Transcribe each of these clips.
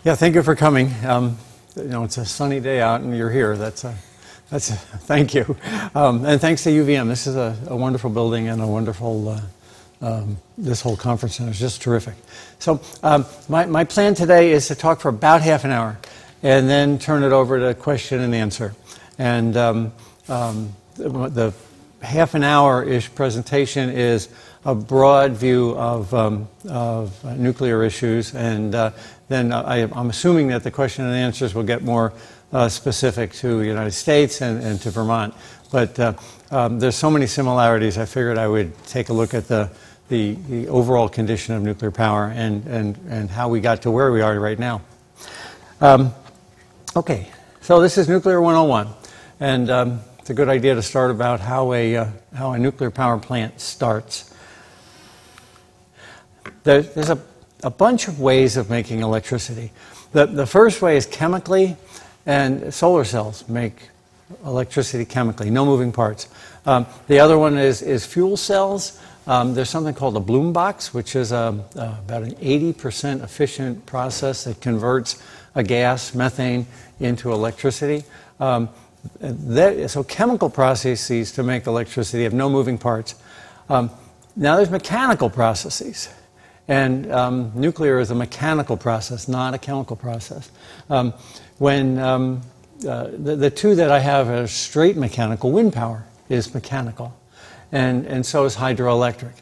Yeah, thank you for coming. It's a sunny day out and you're here. Thank you. And thanks to UVM. This is a wonderful building and a wonderful, this whole conference center is just terrific. So my plan today is to talk for about half an hour and then turn it over to question and answer. And the half an hour-ish presentation is a broad view of nuclear issues, and then I'm assuming that the question and answers will get more specific to the United States and to Vermont. But there's so many similarities, I figured I would take a look at the overall condition of nuclear power and how we got to where we are right now. Okay, so this is Nuclear 101, and it's a good idea to start about how a nuclear power plant starts. There's a bunch of ways of making electricity. The first way is chemically, and solar cells make electricity chemically, no moving parts. The other one is fuel cells. There's something called a Bloom box, which is about an 80% efficient process that converts a gas, methane, into electricity. So chemical processes to make electricity have no moving parts. Now there's mechanical processes. And nuclear is a mechanical process, not a chemical process. The two that I have are straight mechanical. Wind power is mechanical, and so is hydroelectric.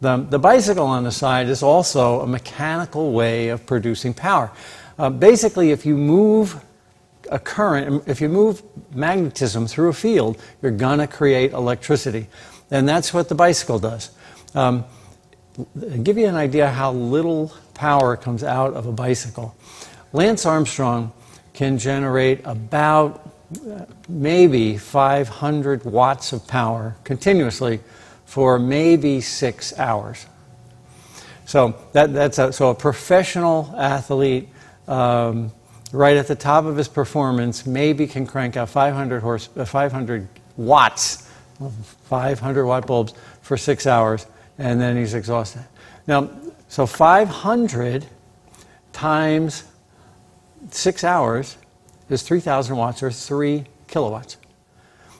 The bicycle on the side is also a mechanical way of producing power. Basically, if you move a current, if you move magnetism through a field, you're going to create electricity. And that's what the bicycle does. Give you an idea how little power comes out of a bicycle. Lance Armstrong can generate about maybe 500 watts of power continuously for maybe 6 hours. So so a professional athlete right at the top of his performance maybe can crank out 500 watts, 500 watt bulbs for 6 hours. And then he's exhausted. Now, so 500 times 6 hours is 3,000 watts, or 3 kilowatts.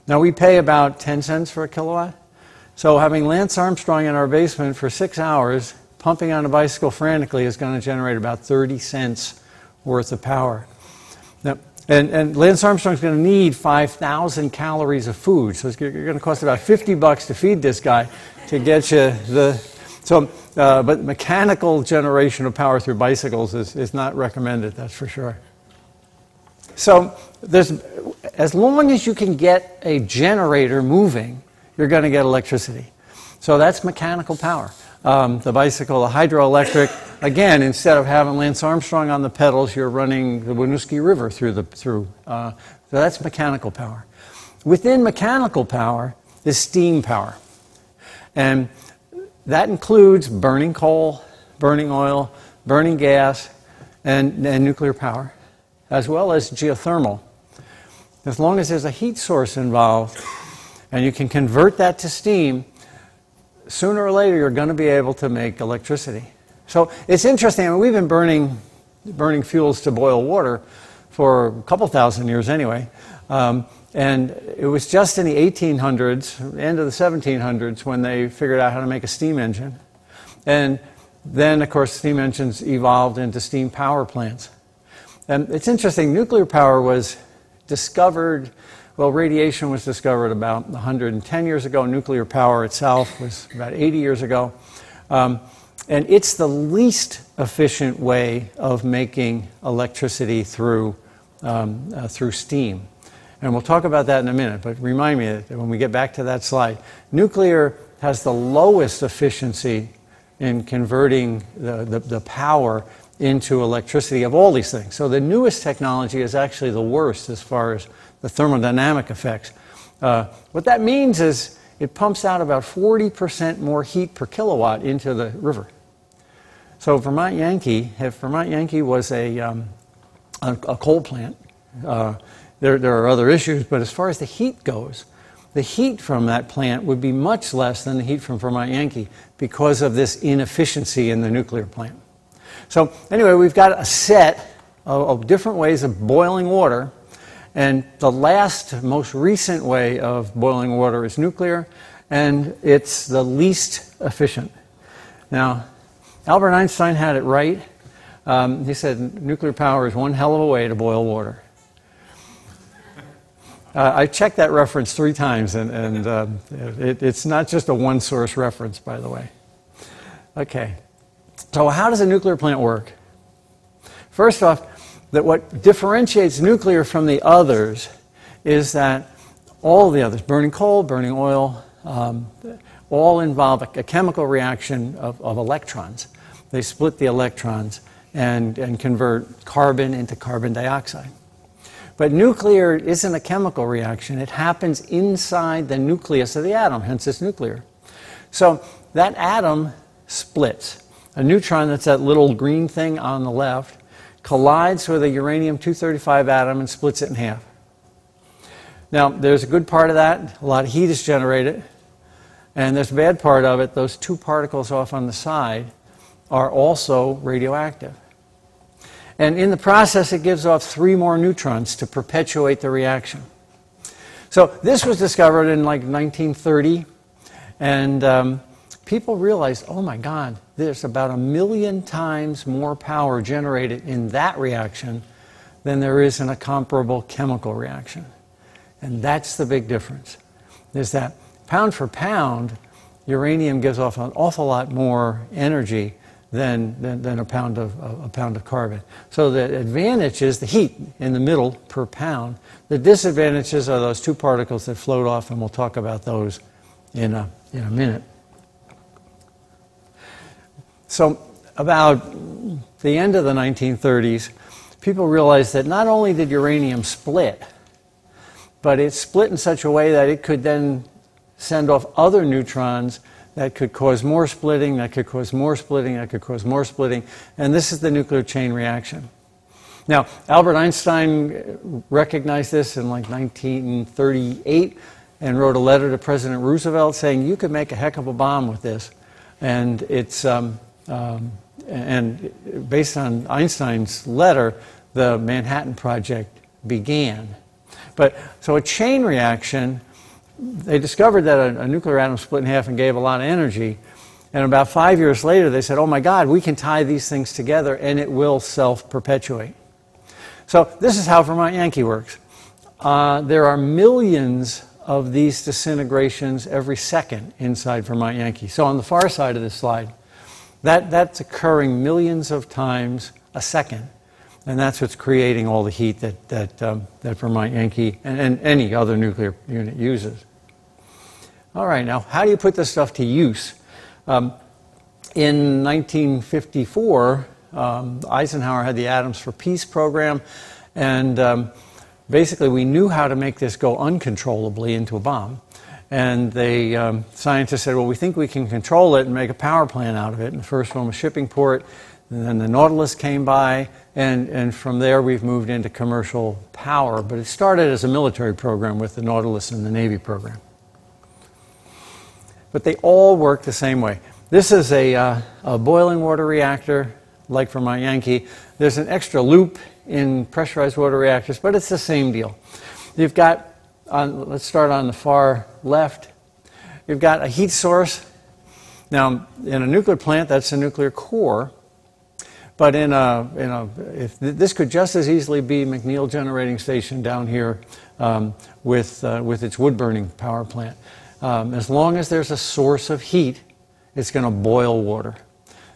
Now, we pay about 10 cents for a kilowatt. So having Lance Armstrong in our basement for 6 hours, pumping on a bicycle frantically, is going to generate about 30 cents worth of power. Now, and Lance Armstrong's going to need 5,000 calories of food. So it's going to cost about $50 to feed this guy to get you but mechanical generation of power through bicycles is not recommended, that's for sure. So as long as you can get a generator moving, you're going to get electricity. So that's mechanical power. The bicycle, the hydroelectric, again, instead of having Lance Armstrong on the pedals, you're running the Winooski River so that's mechanical power. Within mechanical power is steam power. And that includes burning coal, burning oil, burning gas, and nuclear power, as well as geothermal. As long as there's a heat source involved, and you can convert that to steam, sooner or later you're going to be able to make electricity. So it's interesting. I mean, we've been burning fuels to boil water for a couple thousand years anyway. And it was just in the 1800s, end of the 1700s, when they figured out how to make a steam engine. And then, of course, steam engines evolved into steam power plants. And it's interesting, nuclear power was discovered, well, radiation was discovered about 110 years ago. Nuclear power itself was about 80 years ago. And it's the least efficient way of making electricity through steam. And we'll talk about that in a minute, but remind me that when we get back to that slide, nuclear has the lowest efficiency in converting the power into electricity of all these things. So the newest technology is actually the worst as far as the thermodynamic effects. What that means is it pumps out about 40% more heat per kilowatt into the river. So Vermont Yankee, if Vermont Yankee was a coal plant, there are other issues, but as far as the heat goes, the heat from that plant would be much less than the heat from Vermont Yankee because of this inefficiency in the nuclear plant. So anyway, we've got a set of different ways of boiling water, and the most recent way of boiling water is nuclear, and it's the least efficient. Now, Albert Einstein had it right. He said nuclear power is one hell of a way to boil water. I checked that reference 3 times, and it's not just a one-source reference, by the way. Okay, so how does a nuclear plant work? First off, what differentiates nuclear from the others is that all the others, burning coal, burning oil, all involve a chemical reaction of electrons. They split the electrons and convert carbon into carbon dioxide. But nuclear isn't a chemical reaction. It happens inside the nucleus of the atom, hence it's nuclear. So that atom splits. A neutron, that's that little green thing on the left, collides with a uranium-235 atom and splits it in half. Now, there's a good part of that. A lot of heat is generated. And there's a bad part of it. Those 2 particles off on the side are also radioactive. And in the process, it gives off 3 more neutrons to perpetuate the reaction. So this was discovered in like 1930, and people realized, oh my God, there's about 1 million times more power generated in that reaction than there is in a comparable chemical reaction. And that's the big difference, is that pound for pound, uranium gives off an awful lot more energy than a pound of carbon. So the advantage is the heat in the middle per pound. The disadvantages are those 2 particles that float off, and we'll talk about those in a minute. So about the end of the 1930s, people realized that not only did uranium split, but it split in such a way that it could then send off other neutrons that could cause more splitting, that could cause more splitting, that could cause more splitting, and this is the nuclear chain reaction. Now, Albert Einstein recognized this in like 1938 and wrote a letter to President Roosevelt saying, you could make a heck of a bomb with this. And it's and based on Einstein's letter, the Manhattan Project began. But so a chain reaction, they discovered that a nuclear atom split in half and gave a lot of energy. And about 5 years later, they said, oh my God, we can tie these things together and it will self-perpetuate. So this is how Vermont Yankee works. There are millions of these disintegrations every second inside Vermont Yankee. So on the far side of this slide, that's occurring millions of times a second. And that's what's creating all the heat that Vermont Yankee and any other nuclear unit uses. All right, now how do you put this stuff to use? In 1954, Eisenhower had the Atoms for Peace program, and basically we knew how to make this go uncontrollably into a bomb. And the scientists said, well, we think we can control it and make a power plant out of it. And the first one was Shippingport, and then the Nautilus came by, and from there we've moved into commercial power. But it started as a military program with the Nautilus and the Navy program. But they all work the same way. This is a boiling water reactor, like Vermont Yankee. There's an extra loop in pressurized water reactors, but it's the same deal. You've got, let's start on the far left. You've got a heat source. Now, in a nuclear plant, that's a nuclear core. But if this could just as easily be McNeil Generating Station down here with its wood-burning power plant. As long as there's a source of heat, it's going to boil water.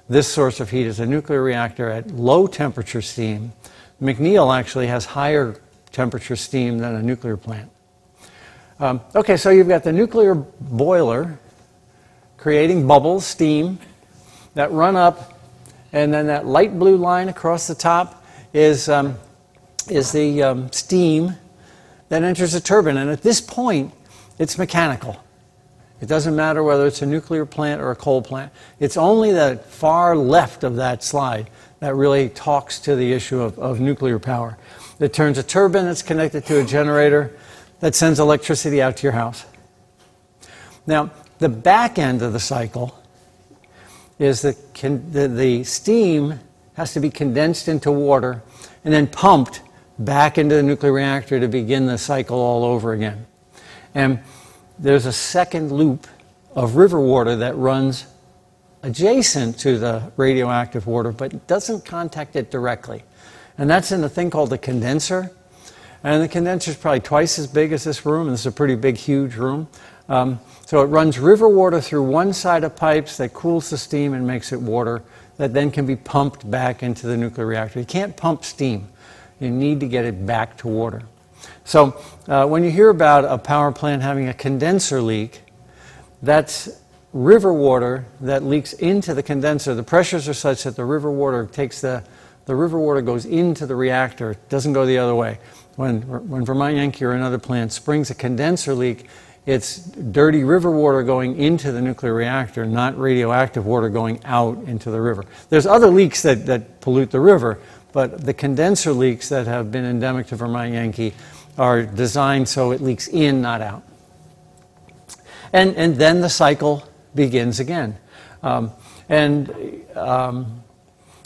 This source of heat is a nuclear reactor at low temperature steam. McNeil actually has higher temperature steam than a nuclear plant. Okay, so you've got the nuclear boiler creating bubbles, steam, that run up, and then that light blue line across the top is the steam that enters the turbine. And at this point, it's mechanical. It doesn't matter whether it's a nuclear plant or a coal plant. It's only the far left of that slide that really talks to the issue of nuclear power. It turns a turbine that's connected to a generator that sends electricity out to your house. Now, the back end of the cycle is the steam has to be condensed into water and then pumped back into the nuclear reactor to begin the cycle all over again. And there's a second loop of river water that runs adjacent to the radioactive water, but doesn't contact it directly. And that's in a thing called the condenser. And the condenser is probably twice as big as this room, and this is a pretty big, huge room. So it runs river water through one side of pipes that cools the steam and makes it water that then can be pumped back into the nuclear reactor. You can't pump steam. You need to get it back to water. So when you hear about a power plant having a condenser leak, that's river water that leaks into the condenser. The pressures are such that the river water takes the river water goes into the reactor. It doesn't go the other way. When Vermont Yankee or another plant springs a condenser leak, it's dirty river water going into the nuclear reactor, not radioactive water going out into the river. There's other leaks that pollute the river, but the condenser leaks that have been endemic to Vermont Yankee are designed so it leaks in, not out. And then the cycle begins again.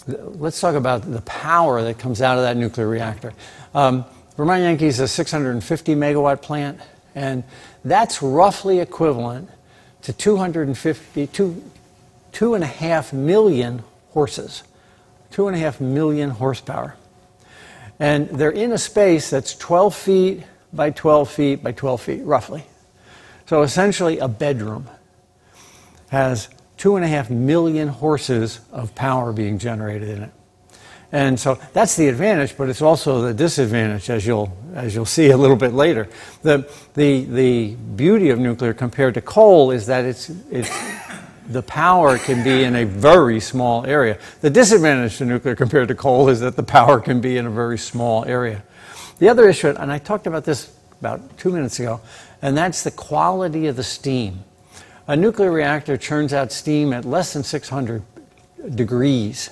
Let's talk about the power that comes out of that nuclear reactor. Vermont Yankee is a 650 megawatt plant, and that's roughly equivalent to 2.5 million horses, 2.5 million horsepower. And they're in a space that's 12 feet by 12 feet by 12 feet, roughly. So essentially a bedroom has 2.5 million horses of power being generated in it. And so that's the advantage, but it's also the disadvantage, as you'll see a little bit later. The beauty of nuclear compared to coal is that the power can be in a very small area. The disadvantage to nuclear compared to coal is that the power can be in a very small area. The other issue, and I talked about this about 2 minutes ago, and that's the quality of the steam. A nuclear reactor churns out steam at less than 600 degrees.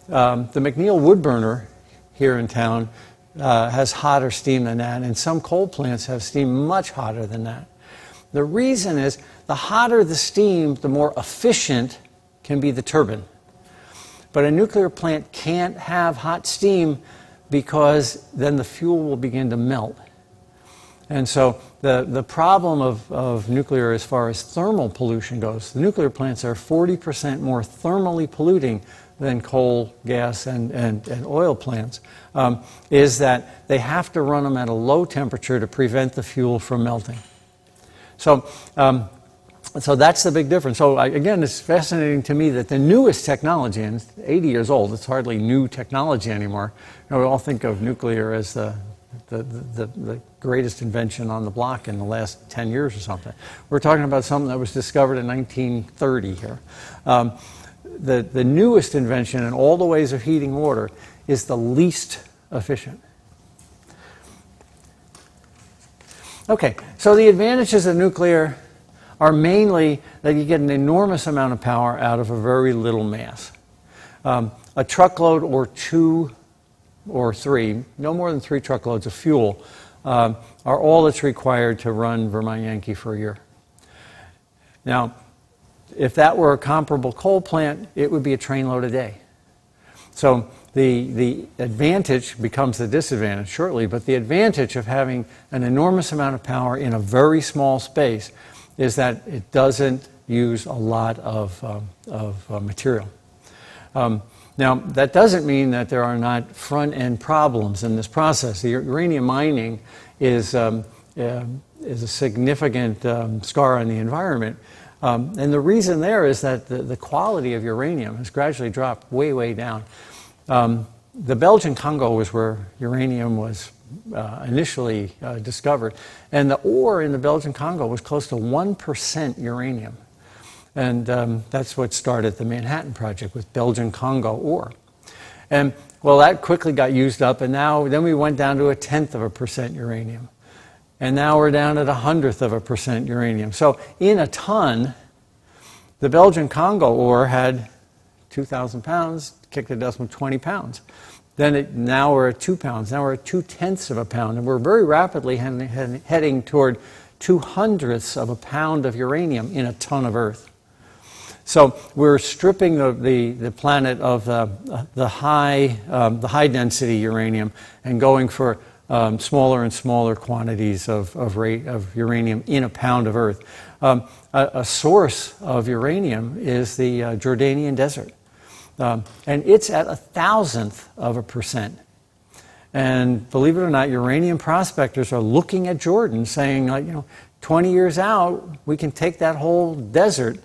The McNeil wood burner here in town has hotter steam than that, and some coal plants have steam much hotter than that. The reason is the hotter the steam, the more efficient can be the turbine. But a nuclear plant can't have hot steam because then the fuel will begin to melt. And so the problem of nuclear as far as thermal pollution goes, the nuclear plants are 40% more thermally polluting than coal, gas, and oil plants, is that they have to run them at a low temperature to prevent the fuel from melting. So that's the big difference. So again, it's fascinating to me that the newest technology, and it's 80 years old, it's hardly new technology anymore. You know, we all think of nuclear as the greatest invention on the block in the last 10 years or something. We're talking about something that was discovered in 1930 here. The newest invention in all the ways of heating water is the least efficient. Okay, so the advantages of nuclear are mainly that you get an enormous amount of power out of a very little mass. A truckload or two or three, no more than 3 truckloads of fuel are all that's required to run Vermont Yankee for a year. Now, if that were a comparable coal plant, it would be a trainload a day. So the advantage becomes the disadvantage shortly, but the advantage of having an enormous amount of power in a very small space is that it doesn't use a lot of material. Now, that doesn't mean that there are not front-end problems in this process. The uranium mining is a significant scar on the environment. And the reason there is that the quality of uranium has gradually dropped way, way down. The Belgian Congo was where uranium was initially discovered. And the ore in the Belgian Congo was close to 1% uranium. And that's what started the Manhattan Project with Belgian Congo ore. And well, that quickly got used up, and then we went down to 0.1% uranium. And now we're down at 0.1% uranium. So in a ton, the Belgian Congo ore had 2,000 pounds, kicked a decimal 20 pounds. Now we're at 2 pounds. Now we're at 0.2 pounds, and we're very rapidly heading toward 0.02 of a pound of uranium in a ton of earth. So we're stripping the planet of the high density uranium and going for smaller and smaller quantities of uranium in a pound of Earth. A source of uranium is the Jordanian desert, and it's at 1,000%. And believe it or not, uranium prospectors are looking at Jordan, saying, 20 years out, we can take that whole desert,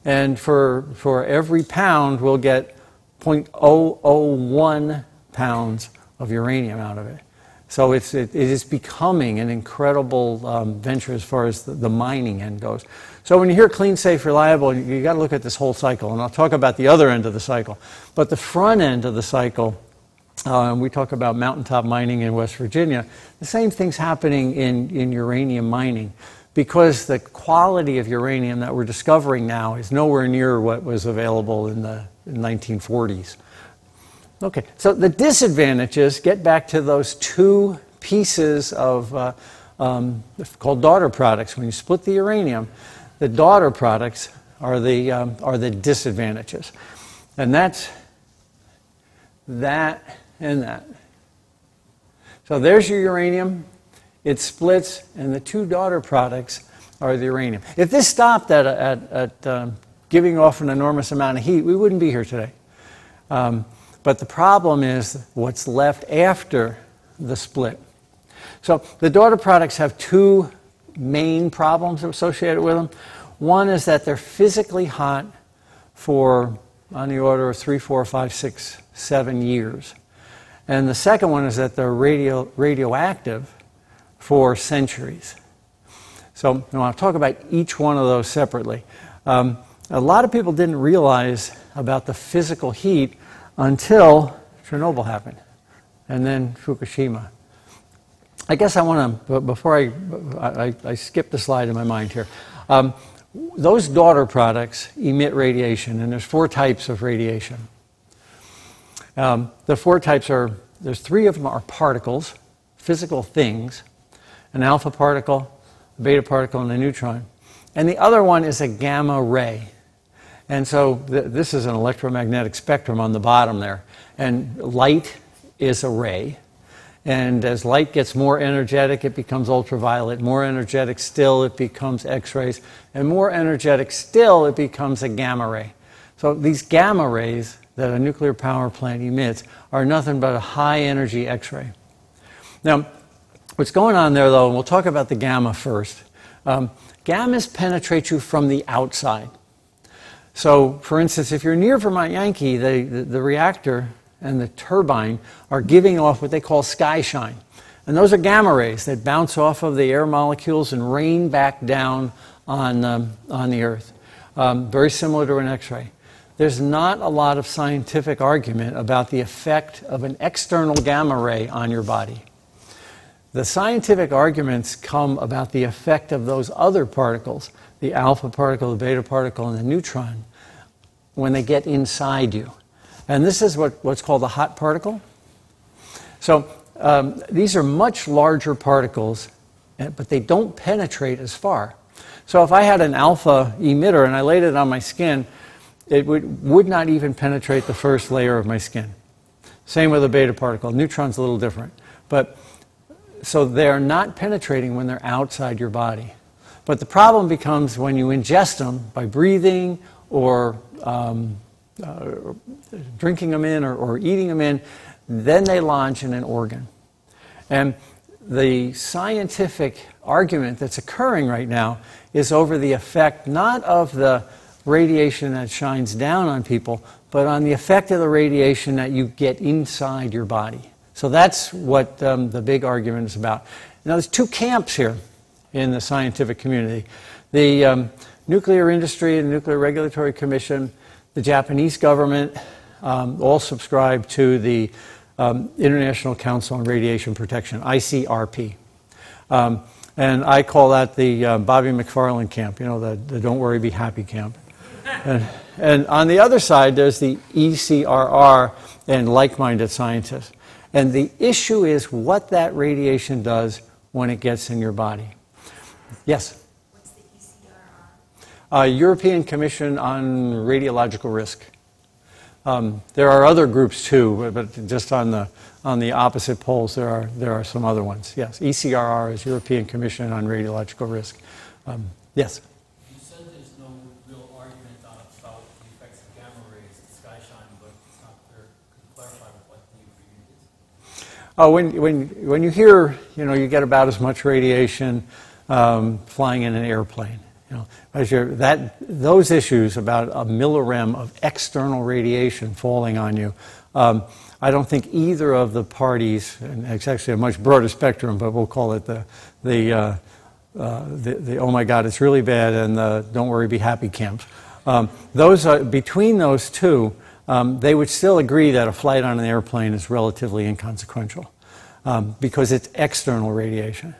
and for every pound, we'll get 0.001 pounds of uranium out of it. So it is becoming an incredible venture as far as the mining end goes. So when you hear clean, safe, reliable, you got to look at this whole cycle. And I'll talk about the other end of the cycle. But the front end of the cycle, we talk about mountaintop mining in West Virginia. The same thing's happening in uranium mining, because the quality of uranium that we're discovering now is nowhere near what was available in the 1940s. Okay, so the disadvantages get back to those two pieces of called daughter products. When you split the uranium, the daughter products are the disadvantages, and that's that and that. So there's your uranium. It splits, and the two daughter products are the uranium. If this stopped at giving off an enormous amount of heat, we wouldn't be here today. But the problem is what's left after the split. So the daughter products have two main problems associated with them. One is that they're physically hot for on the order of 3, 4, 5, 6, 7 years. And the second one is that they're radioactive for centuries. So I'll talk about each one of those separately. A lot of people didn't realize about the physical heat until Chernobyl happened, and then Fukushima. I guess I want to, before I skip the slide in my mind here, those daughter products emit radiation, and there's 4 types of radiation. The 4 types are, there's 3 of them are particles, physical things, an alpha particle, a beta particle, and a neutron. And the other one is a gamma ray. And so this is an electromagnetic spectrum on the bottom there. And light is a ray. And as light gets more energetic, it becomes ultraviolet. More energetic still, it becomes X-rays. And more energetic still, it becomes a gamma ray. So these gamma rays that a nuclear power plant emits are nothing but a high-energy X-ray. Now, what's going on there, though, and we'll talk about the gamma first. Gammas penetrate you from the outside. So, for instance, if you're near Vermont Yankee, the reactor and the turbine are giving off what they call sky shine. And those are gamma rays that bounce off of the air molecules and rain back down on the Earth. Very similar to an X-ray. There's not a lot of scientific argument about the effect of an external gamma ray on your body. The scientific arguments come about the effect of those other particles, the alpha particle, the beta particle, and the neutron, when they get inside you. And this is what's called a hot particle. So these are much larger particles, but they don't penetrate as far. So if I had an alpha emitter and I laid it on my skin, it would not even penetrate the first layer of my skin. Same with a beta particle. Neutron's a little different. So they're not penetrating when they're outside your body. But the problem becomes when you ingest them by breathing or drinking them in or eating them in, then they lodge in an organ. And the scientific argument that's occurring right now is over the effect not of the radiation that shines down on people, but on the effect of the radiation that you get inside your body. So that's what the big argument is about. Now, there's 2 camps here in the scientific community. The nuclear industry and the Nuclear Regulatory Commission, the Japanese government, all subscribe to the International Council on Radiation Protection, ICRP. And I call that the Bobby McFarland camp, the don't worry, be happy camp. And on the other side, there's the ECRR and like-minded scientists. And the issue is what that radiation does when it gets in your body. Yes? What's the European Commission on Radiological Risk. There are other groups too, but just on the opposite poles there are some other ones. Yes, ECRR is European Commission on Radiological Risk. Yes. You said there's no real argument about the effects of gamma rays in sky shining, but it's not clear. Could you clarify what the agreement is? When you hear, you get about as much radiation flying in an airplane. Those issues about a millirem of external radiation falling on you, I don't think either of the parties, and it's actually a much broader spectrum, but we'll call it the oh my God, it's really bad, and the don't worry, be happy camps. Between those two, they would still agree that a flight on an airplane is relatively inconsequential because it's external radiation.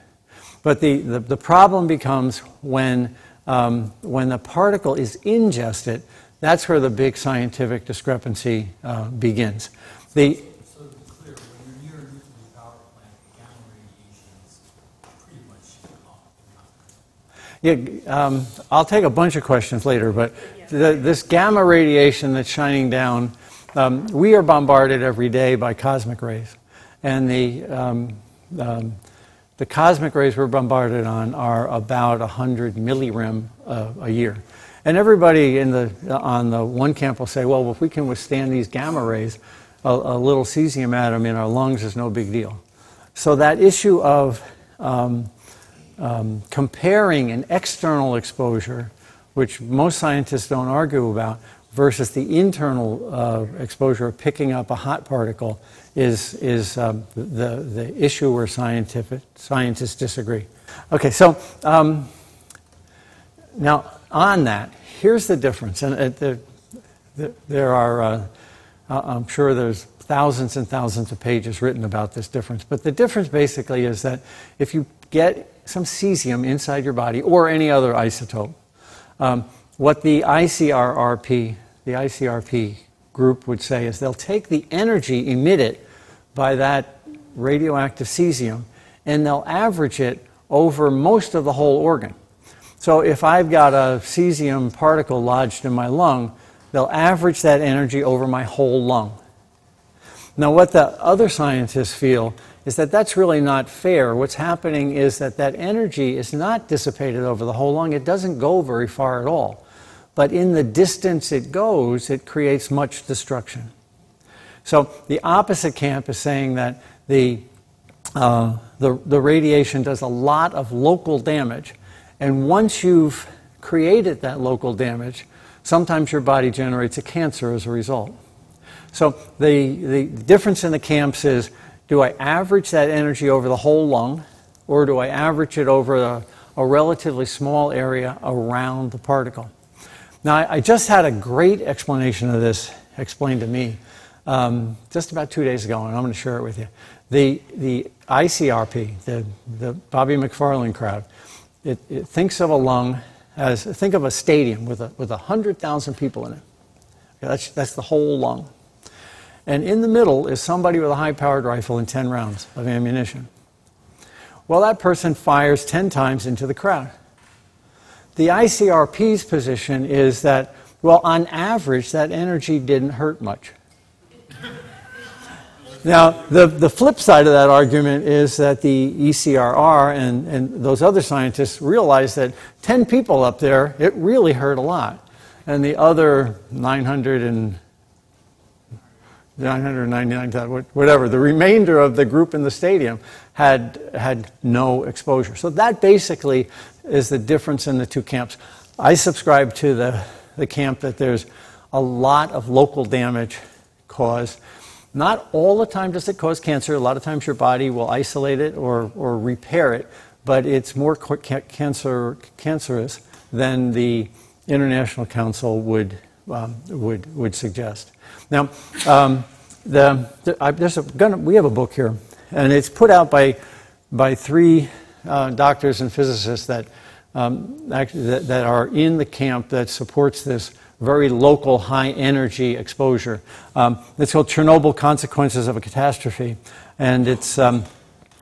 But the problem becomes when the particle is ingested. That's where the big scientific discrepancy begins. So to be clear, when you're near a nuclear power plant, gamma radiation is pretty much off. Yeah, I'll take a bunch of questions later, but this gamma radiation that's shining down, we are bombarded every day by cosmic rays, and the cosmic rays we're bombarded on are about 100 millirem a year. And everybody on the one camp will say, well, if we can withstand these gamma rays, a little cesium atom in our lungs is no big deal. So that issue of comparing an external exposure, which most scientists don't argue about, versus the internal exposure of picking up a hot particle is the issue where scientists disagree. Okay, so now on that, here's the difference, and there are, I'm sure there's thousands and thousands of pages written about this difference, but the difference basically is that if you get some cesium inside your body or any other isotope, what the ICRP group would say is they'll take the energy emitted by that radioactive cesium and they'll average it over most of the whole organ. So if I've got a cesium particle lodged in my lung, they'll average that energy over my whole lung. Now what the other scientists feel is that that's really not fair. What's happening is that energy is not dissipated over the whole lung. It doesn't go very far at all. But in the distance it goes, it creates much destruction. So the opposite camp is saying that the radiation does a lot of local damage, and once you've created that local damage, sometimes your body generates a cancer as a result. So the difference in the camps is, do I average that energy over the whole lung, or do I average it over a relatively small area around the particle? Now, I just had a great explanation of this explained to me just about 2 days ago, and I'm going to share it with you. The ICRP, the Bobby McFarlane crowd, it thinks of a lung as, think of a stadium with 100,000 people in it. Okay, that's the whole lung. And in the middle is somebody with a high-powered rifle and 10 rounds of ammunition. Well, that person fires 10 times into the crowd. The ICRP's position is that, well, on average, that energy didn't hurt much. Now, the flip side of that argument is that the ECRR and those other scientists realize that 10 people up there, it really hurt a lot. And the other 999, whatever, the remainder of the group in the stadium had no exposure. So that basically is the difference in the two camps. I subscribe to the camp that there's a lot of local damage caused. Not all the time does it cause cancer. A lot of times your body will isolate it or repair it, but it's more cancerous than the International Council would suggest. Now, we have a book here, and it's put out by three doctors and physicists that are in the camp that supports this very local high-energy exposure. It's called Chernobyl Consequences of a Catastrophe, and its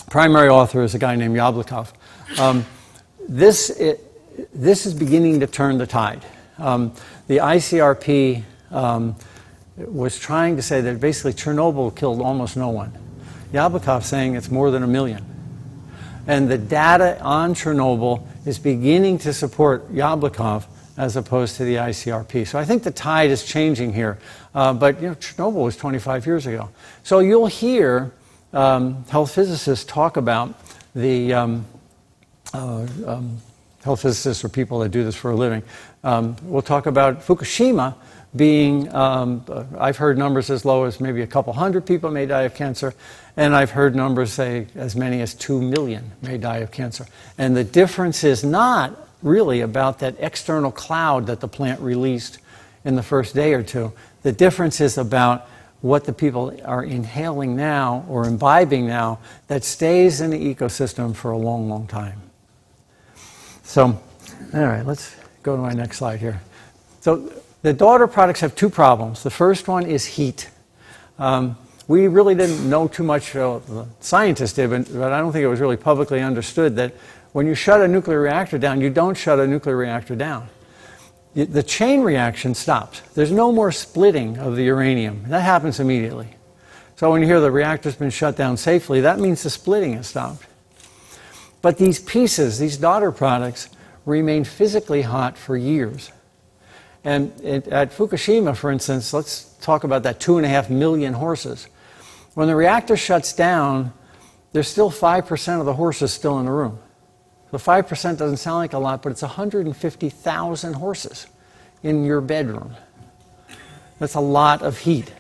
primary author is a guy named Yablokov. this is beginning to turn the tide. The ICRP was trying to say that basically Chernobyl killed almost no one. Yablokov's saying it's more than 1 million. And the data on Chernobyl is beginning to support Yablokov as opposed to the ICRP. So I think the tide is changing here. But Chernobyl was 25 years ago. So you'll hear health physicists talk about the health physicists or people that do this for a living. We'll talk about Fukushima being, I've heard numbers as low as maybe a couple hundred people may die of cancer, and I've heard numbers say as many as 2 million may die of cancer. And the difference is not really about that external cloud that the plant released in the first day or two. The difference is about what the people are inhaling now or imbibing now that stays in the ecosystem for a long, long time. So, all right, let's go to my next slide here. So the daughter products have 2 problems. The first one is heat. We really didn't know too much, the scientists did, but I don't think it was really publicly understood that when you shut a nuclear reactor down, you don't shut a nuclear reactor down. The chain reaction stops. There's no more splitting of the uranium. That happens immediately. So when you hear the reactor's been shut down safely, that means the splitting has stopped. But these pieces, these daughter products, remain physically hot for years. And at Fukushima, for instance, let's talk about that 2.5 million horses. When the reactor shuts down, there's still 5% of the horses still in the room. The 5% doesn't sound like a lot, but it's 150,000 horses in your bedroom. That's a lot of heat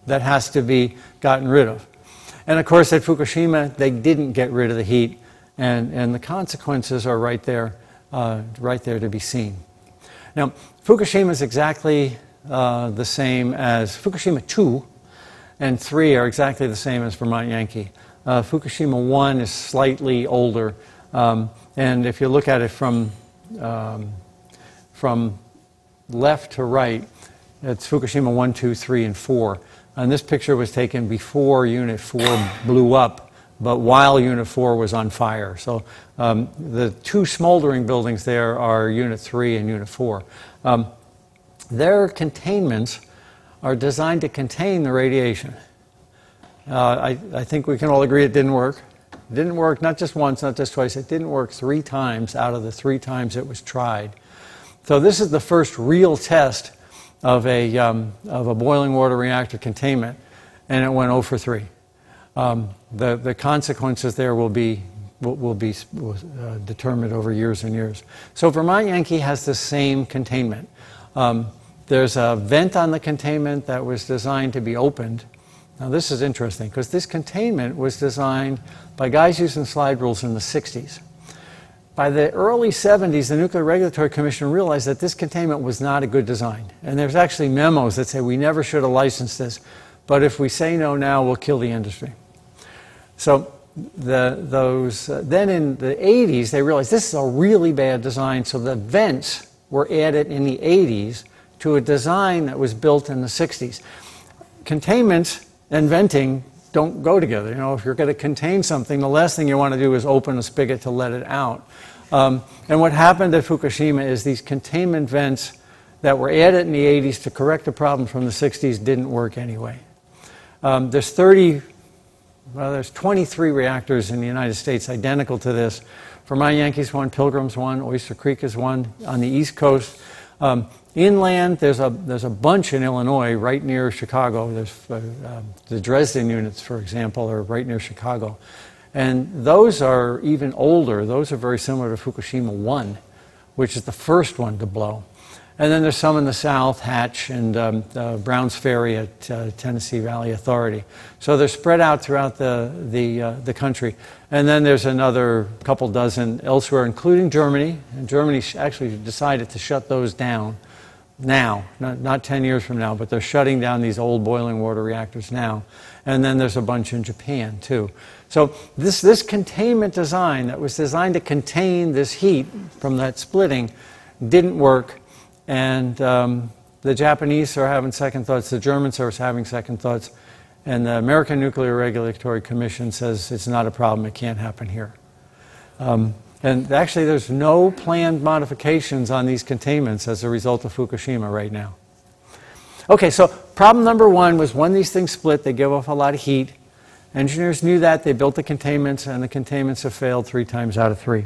that has to be gotten rid of. And of course, at Fukushima, they didn't get rid of the heat, and the consequences are right there to be seen. Now, Fukushima is exactly the same as Fukushima 2 and 3 are exactly the same as Vermont Yankee. Fukushima 1 is slightly older. And if you look at it from left to right, it's Fukushima 1, 2, 3, and 4. And this picture was taken before Unit 4 blew up, but while Unit 4 was on fire. So the 2 smoldering buildings there are Unit 3 and Unit 4. Their containments are designed to contain the radiation. I think we can all agree it didn't work. It didn't work not just once, not just twice. It didn't work 3 times out of the 3 times it was tried. So this is the first real test of a boiling water reactor containment, and it went 0 for 3. The consequences there will be determined over years and years. So Vermont Yankee has the same containment. There's a vent on the containment that was designed to be opened. Now this is interesting because this containment was designed by guys using slide rules in the 60s. By the early 70s, the Nuclear Regulatory Commission realized that this containment was not a good design. And there's actually memos that say we never should have licensed this, but if we say no now, we'll kill the industry. So then in the 80s, they realized this is a really bad design, so the vents were added in the 80s to a design that was built in the 60s. Containment and venting don't go together. You know, if you're going to contain something, the last thing you want to do is open a spigot to let it out. And what happened at Fukushima is these containment vents that were added in the 80s to correct a problem from the 60s didn't work anyway. There's 23 reactors in the United States identical to this. Vermont Yankee's 1, Pilgrim's 1, Oyster Creek is 1 on the East Coast. Inland, there's a bunch in Illinois, right near Chicago. There's the Dresden units, for example, are right near Chicago. And those are even older. Those are very similar to Fukushima 1, which is the first one to blow. And then there's some in the south, Hatch and Browns Ferry at Tennessee Valley Authority. So they're spread out throughout the country. And then there's another couple dozen elsewhere, including Germany. And Germany actually decided to shut those down now, not 10 years from now, but they're shutting down these old boiling water reactors now. And then there's a bunch in Japan, too. So this containment design that was designed to contain this heat from that splitting didn't work. And the Japanese are having second thoughts, the Germans are having second thoughts, and the American Nuclear Regulatory Commission says it's not a problem, it can't happen here. And actually, there's no planned modifications on these containments as a result of Fukushima right now. Okay, so problem number one was when these things split, they give off a lot of heat. Engineers knew that. They built the containments, and the containments have failed 3 times out of 3.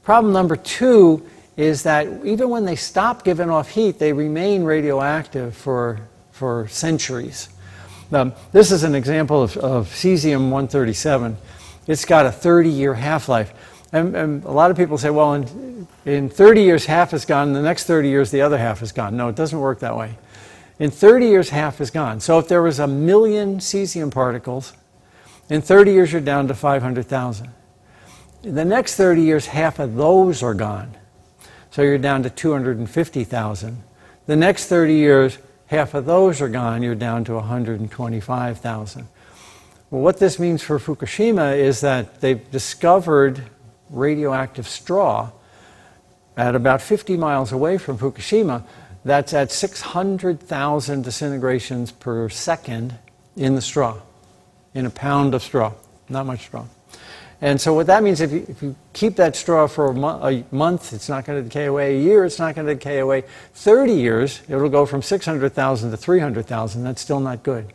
Problem number two is that even when they stop giving off heat, they remain radioactive for centuries. This is an example of cesium-137. It's got a 30-year half-life. And a lot of people say, well, in 30 years, half is gone. In the next 30 years, the other half is gone. No, it doesn't work that way. In 30 years, half is gone. So if there was 1 million cesium particles, in 30 years, you're down to 500,000. In the next 30 years, half of those are gone. So you're down to 250,000. The next 30 years, half of those are gone. You're down to 125,000. Well, what this means for Fukushima is that they've discovered radioactive straw at about 50 miles away from Fukushima. That's at 600,000 disintegrations per second in the straw, in a pound of straw, not much straw. And so what that means, if you keep that straw for a month, it's not going to decay away. A year, it's not going to decay away. 30 years, it'll go from 600,000 to 300,000. That's still not good.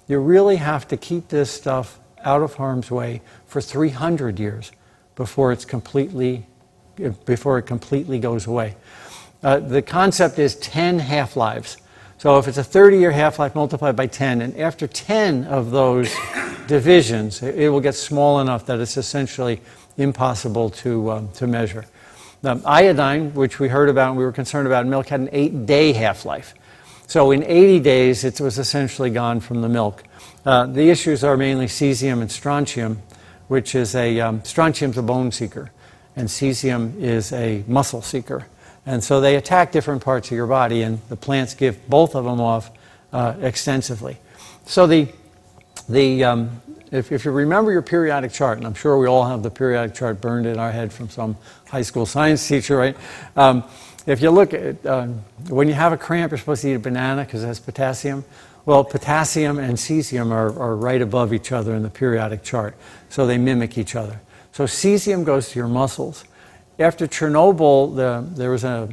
You really have to keep this stuff out of harm's way for 300 years before it completely goes away. The concept is 10 half-lives. So if it's a 30-year half-life multiplied by 10, and after 10 of those divisions, it will get small enough that it's essentially impossible to measure. Iodine, which we heard about and we were concerned about in milk, had an 8-day half-life. So in 80 days, it was essentially gone from the milk. The issues are mainly cesium and strontium, which is strontium's a bone seeker, and cesium is a muscle seeker. And so they attack different parts of your body, and the plants give both of them off extensively. So if you remember your periodic chart, and I'm sure we all have the periodic chart burned in our head from some high school science teacher, right? If you look at, when you have a cramp, you're supposed to eat a banana because it has potassium. Well, potassium and cesium are right above each other in the periodic chart, so they mimic each other. So cesium goes to your muscles. After Chernobyl, there was a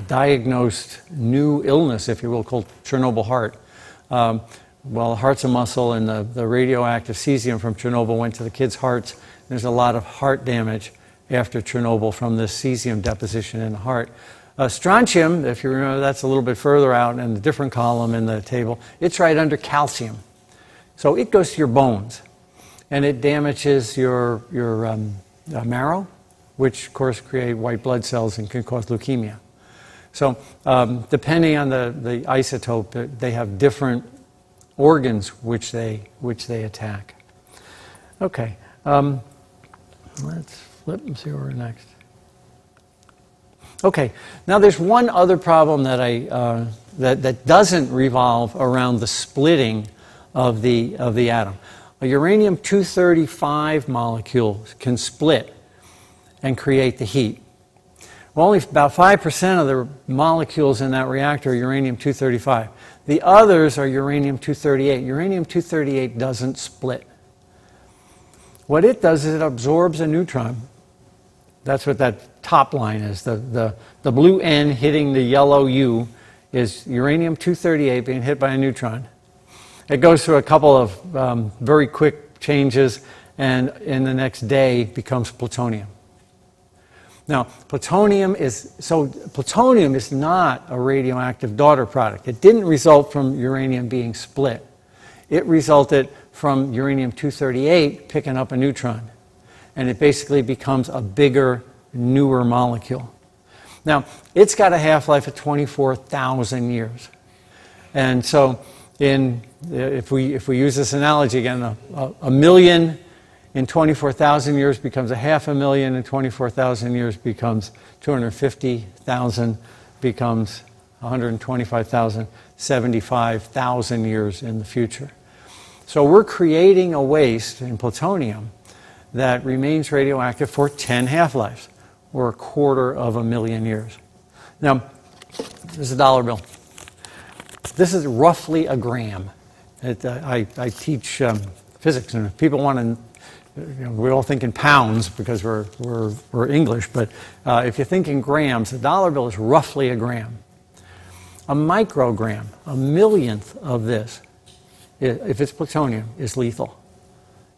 diagnosed new illness, if you will, called Chernobyl heart. Well, the heart's a muscle, and the radioactive cesium from Chernobyl went to the kids' hearts. There's a lot of heart damage after Chernobyl from this cesium deposition in the heart. Strontium, if you remember, that's a little bit further out in a different column in the table. It's right under calcium. So it goes to your bones, and it damages your marrow, which, of course, create white blood cells and can cause leukemia. So depending on the isotope, they have different organs which they attack. Okay, let's flip and see where we're next. Okay, now there's one other problem that that doesn't revolve around the splitting of the atom. A uranium-235 molecule can split and create the heat. Well, only about 5% of the molecules in that reactor are uranium-235. The others are uranium-238. Uranium-238 doesn't split. What it does is it absorbs a neutron. That's what that top line is. The blue N hitting the yellow U is uranium-238 being hit by a neutron. It goes through a couple of very quick changes, and in the next day becomes plutonium. Now, plutonium is not a radioactive daughter product. It didn't result from uranium being split. It resulted from uranium-238 picking up a neutron. And it basically becomes a bigger, newer molecule. Now, it's got a half-life of 24,000 years. And so if we use this analogy again, a million in 24,000 years becomes 500,000, in 24,000 years becomes 250,000, becomes 125,000, 75,000 years in the future. So we're creating a waste in plutonium that remains radioactive for 10 half-lives, or 250,000 years. Now, this is a dollar bill. This is roughly a gram. I teach physics, and if people want to we all think in pounds because we're English, but if you think in grams, the dollar bill is roughly a gram. A microgram, a millionth of this, if it's plutonium, is lethal,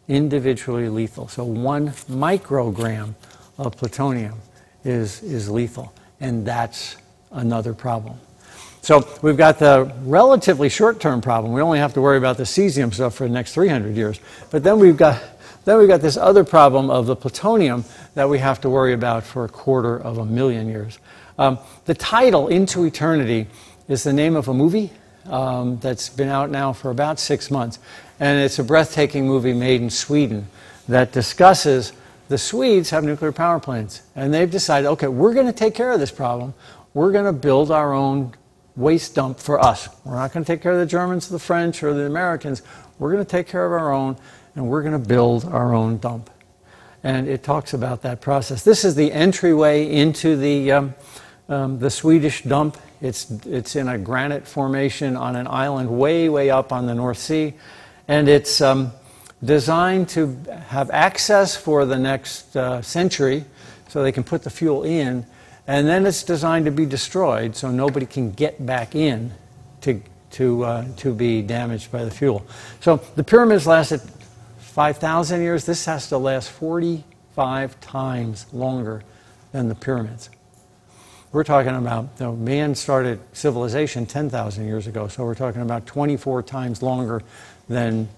individually lethal. So 1 microgram of plutonium is lethal, and that's another problem. So we've got the relatively short-term problem. We only have to worry about the cesium stuff for the next 300 years. But then we've got this other problem of the plutonium that we have to worry about for 250,000 years. The title, Into Eternity, is the name of a movie that's been out now for about 6 months. And it's a breathtaking movie made in Sweden that discusses the Swedes have nuclear power plants. And they've decided, okay, we're going to take care of this problem. We're going to build our own waste dump for us. We're not going to take care of the Germans, the French, or the Americans. We're going to take care of our own, and we're going to build our own dump. And it talks about that process. This is the entryway into the Swedish dump. It's in a granite formation on an island way, way up on the North Sea. And it's designed to have access for the next century so they can put the fuel in. And then it's designed to be destroyed so nobody can get back in to be damaged by the fuel. So the pyramids lasted 5,000 years. This has to last 45 times longer than the pyramids. We're talking about, man started civilization 10,000 years ago, so we're talking about 24 times longer than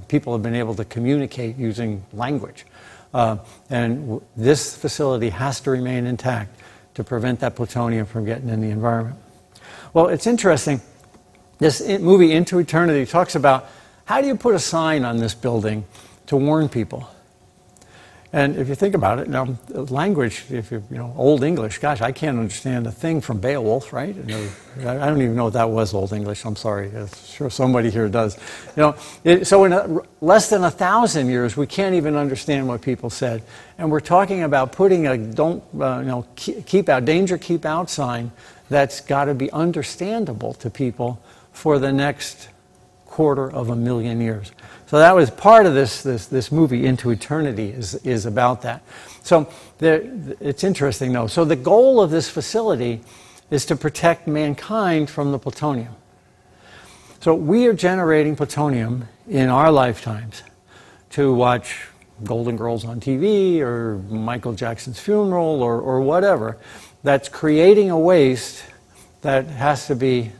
people have been able to communicate using language. And this facility has to remain intact to prevent that plutonium from getting in the environment. Well, it's interesting. This movie, Into Eternity, talks about how do you put a sign on this building to warn people? And if you think about it, now, language, if you Old English, gosh, I can't understand a thing from Beowulf, right? I don't even know if that was Old English. I'm sorry. I'm sure somebody here does. So in less than 1,000 years, we can't even understand what people said. And we're talking about putting a keep out, danger, keep out sign that's got to be understandable to people for the next 250,000 years. So that was part of this movie, Into Eternity, is about that. So it's interesting, though. So the goal of this facility is to protect mankind from the plutonium. So we are generating plutonium in our lifetimes to watch Golden Girls on TV or Michael Jackson's funeral or whatever. That's creating a waste that has to be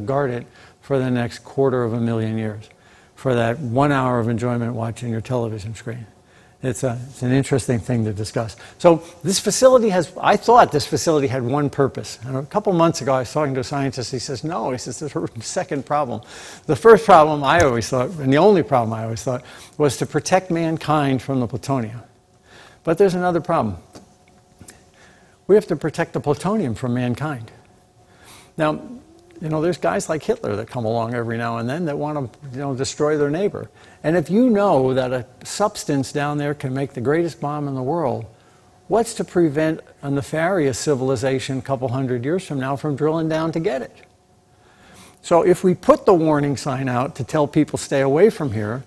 guarded for the next 250,000 years, for that 1 hour of enjoyment watching your television screen. It's an interesting thing to discuss. So this facility I thought this facility had one purpose. And a couple months ago I was talking to a scientist. He says, no, he says, there's a second problem. The first problem I always thought, and the only problem I always thought, was to protect mankind from the plutonium. But there's another problem. We have to protect the plutonium from mankind. Now, there's guys like Hitler that come along every now and then that want to, destroy their neighbor. And if you know that a substance down there can make the greatest bomb in the world, what's to prevent a nefarious civilization a couple hundred years from now from drilling down to get it? So if we put the warning sign out to tell people stay away from here,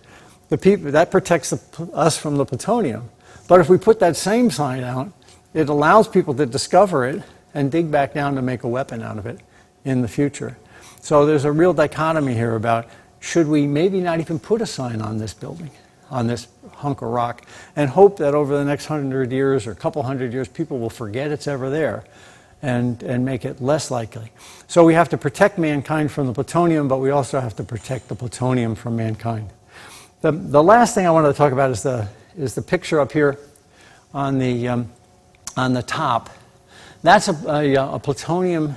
that protects us from the plutonium. But if we put that same sign out, it allows people to discover it and dig back down to make a weapon out of it in the future. So there's a real dichotomy here about should we maybe not even put a sign on this building, on this hunk of rock, and hope that over the next 100 years or a couple hundred years people will forget it's ever there and make it less likely. So we have to protect mankind from the plutonium, but we also have to protect the plutonium from mankind. The last thing I wanted to talk about is the picture up here on the top. That's a plutonium,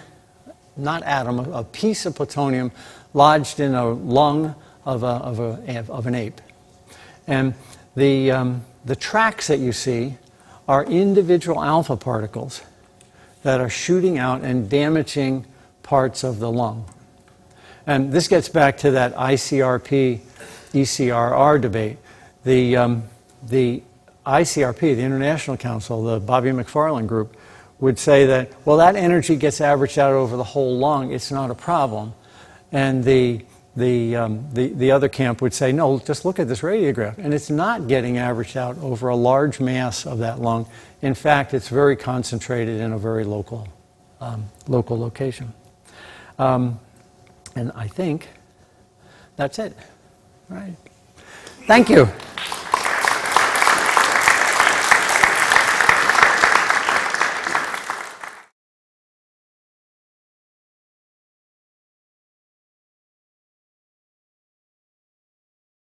not atom, a piece of plutonium lodged in a lung of an ape. And the tracks that you see are individual alpha particles that are shooting out and damaging parts of the lung. And this gets back to that ICRP, ECRR debate. The ICRP, the International Council, the Bobby McFarland group, would say that, well, that energy gets averaged out over the whole lung. It's not a problem. And the the other camp would say, no, just look at this radiograph. And it's not getting averaged out over a large mass of that lung. In fact, it's very concentrated in a very local location. And I think that's it. All right. Thank you.